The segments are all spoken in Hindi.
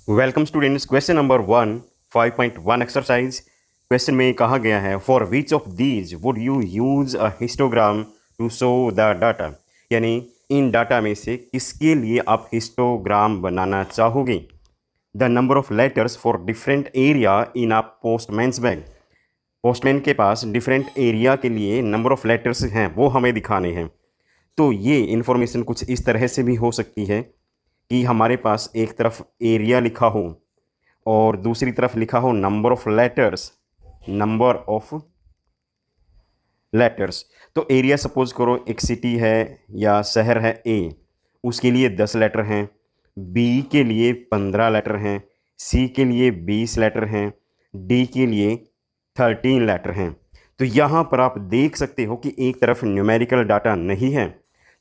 Welcome students. Question number 5.1 exercise. Question में कहा गया है for which of these would you use a histogram to show the data, यानी इन डाटा में से किसके लिए आप हिस्टोग्राम बनाना चाहोगे। The number of letters for different area in a postman's bag. Postman के पास डिफरेंट एरिया के लिए नंबर ऑफ लेटर्स हैं, वो हमें दिखाने हैं। तो ये इन्फॉर्मेशन कुछ इस तरह से भी हो सकती है कि हमारे पास एक तरफ एरिया लिखा हो और दूसरी तरफ लिखा हो number of letters. Number of letters, तो एरिया सपोज करो एक सिटी है या शहर है ए, उसके लिए 10 लेटर हैं। बी के लिए 15 लेटर हैं। सी के लिए 20 लेटर हैं। डी के लिए 13 लेटर हैं। तो यहाँ पर आप देख सकते हो कि एक तरफ न्यूमेरिकल डाटा नहीं है,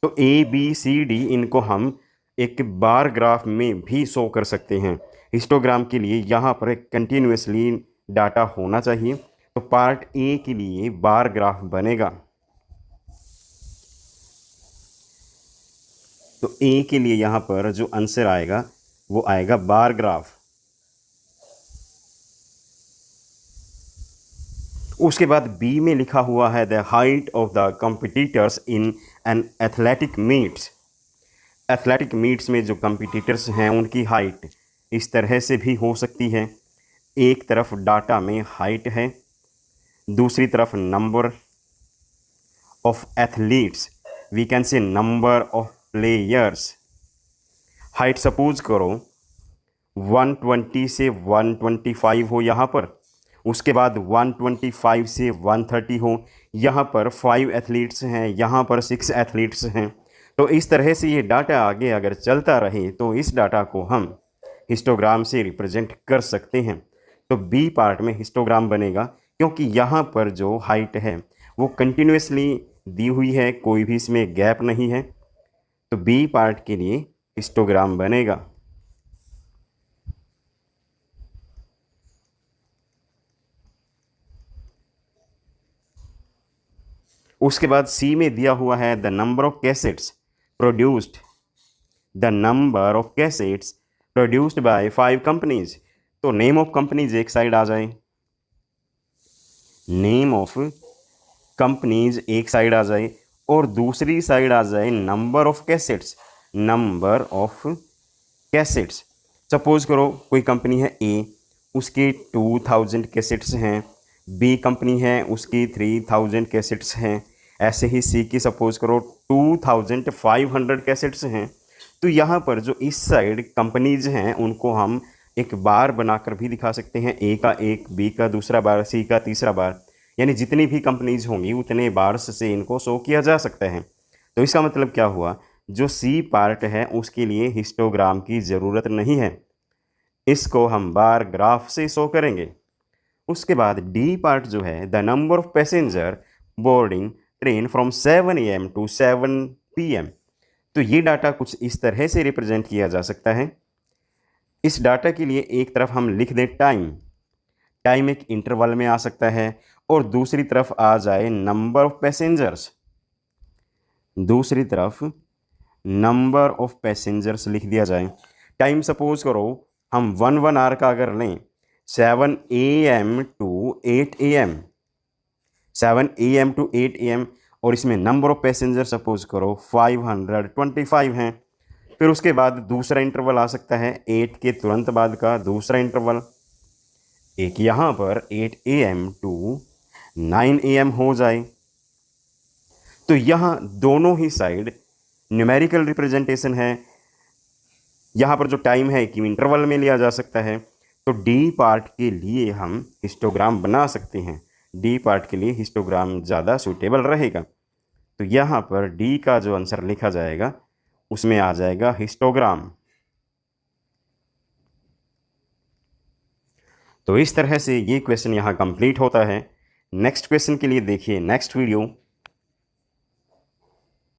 तो ए बी सी डी इनको हम एक बार ग्राफ में भी शो कर सकते हैं। हिस्टोग्राम के लिए यहाँ पर एक कंटिन्यूसली डाटा होना चाहिए, तो पार्ट ए के लिए बार ग्राफ बनेगा। तो ए के लिए यहाँ पर जो आंसर आएगा वो आएगा बार ग्राफ। उसके बाद बी में लिखा हुआ है the height of the competitors in an athletic meets. Athletic meets में जो कॉम्पिटिटर्स हैं उनकी हाइट इस तरह से भी हो सकती है। एक तरफ डाटा में हाइट है, दूसरी तरफ number of athletes, we can say number of players. Height suppose करो 120 से 125 हो यहाँ पर, उसके बाद 125 से 130 हो। यहाँ पर 5 एथलीट्स हैं, यहाँ पर 6 एथलीट्स हैं। तो इस तरह से ये डाटा आगे अगर चलता रहे तो इस डाटा को हम हिस्टोग्राम से रिप्रेजेंट कर सकते हैं। तो बी पार्ट में हिस्टोग्राम बनेगा, क्योंकि यहाँ पर जो हाइट है वो कंटिन्यूसली दी हुई है, कोई भी इसमें गैप नहीं है। तो बी पार्ट के लिए हिस्टोग्राम बनेगा। उसके बाद सी में दिया हुआ है the number of cassettes produced. The number of cassettes produced by 5 companies. तो नेम ऑफ कंपनीज एक साइड आ जाए, नेम ऑफ कंपनीज एक साइड आ जाए, और दूसरी साइड आ जाए number of cassettes. Number of cassettes, suppose करो कोई कंपनी है ए, उसके 2000 कैसेट्स हैं। बी कंपनी है, उसकी 3000 कैसेट्स हैं। ऐसे ही सी की सपोज करो 2500 कैसेट्स हैं। तो यहाँ पर जो इस साइड कंपनीज हैं उनको हम एक बार बनाकर भी दिखा सकते हैं, ए का एक, बी का दूसरा बार, सी का तीसरा बार, यानी जितनी भी कंपनीज होंगी उतने बार से इनको शो किया जा सकता है। तो इसका मतलब क्या हुआ, जो सी पार्ट है उसके लिए हिस्टोग्राम की ज़रूरत नहीं है, इसको हम बार ग्राफ से शो करेंगे। उसके बाद डी पार्ट जो है the number of passenger boarding train from 7 AM to 7 PM। तो ये डाटा कुछ इस तरह से रिप्रेजेंट किया जा सकता है। इस डाटा के लिए एक तरफ हम लिख दें टाइम, टाइम एक इंटरवल में आ सकता है, और दूसरी तरफ आ जाए नंबर ऑफ पैसेंजर्स। दूसरी तरफ नंबर ऑफ पैसेंजर्स लिख दिया जाए। टाइम सपोज करो हम 1 आवर का अगर लें 7 AM to 8 AM, 7 AM to 8 AM, और इसमें नंबर ऑफ पैसेंजर सपोज करो 525 हैं। फिर उसके बाद दूसरा इंटरवल आ सकता है 8 के तुरंत बाद का दूसरा इंटरवल, एक यहाँ पर 8 AM टू 9 AM हो जाए। तो यहाँ दोनों ही साइड न्यूमेरिकल रिप्रेजेंटेशन है। यहाँ पर जो टाइम है कि इंटरवल में लिया जा सकता है। तो डी पार्ट के लिए हम हिस्टोग्राम बना सकते हैं, डी पार्ट के लिए हिस्टोग्राम ज़्यादा सूटेबल रहेगा। तो यहाँ पर डी का जो आंसर लिखा जाएगा उसमें आ जाएगा हिस्टोग्राम। तो इस तरह से ये क्वेश्चन यहाँ कंप्लीट होता है। नेक्स्ट क्वेश्चन के लिए देखिए नेक्स्ट वीडियो।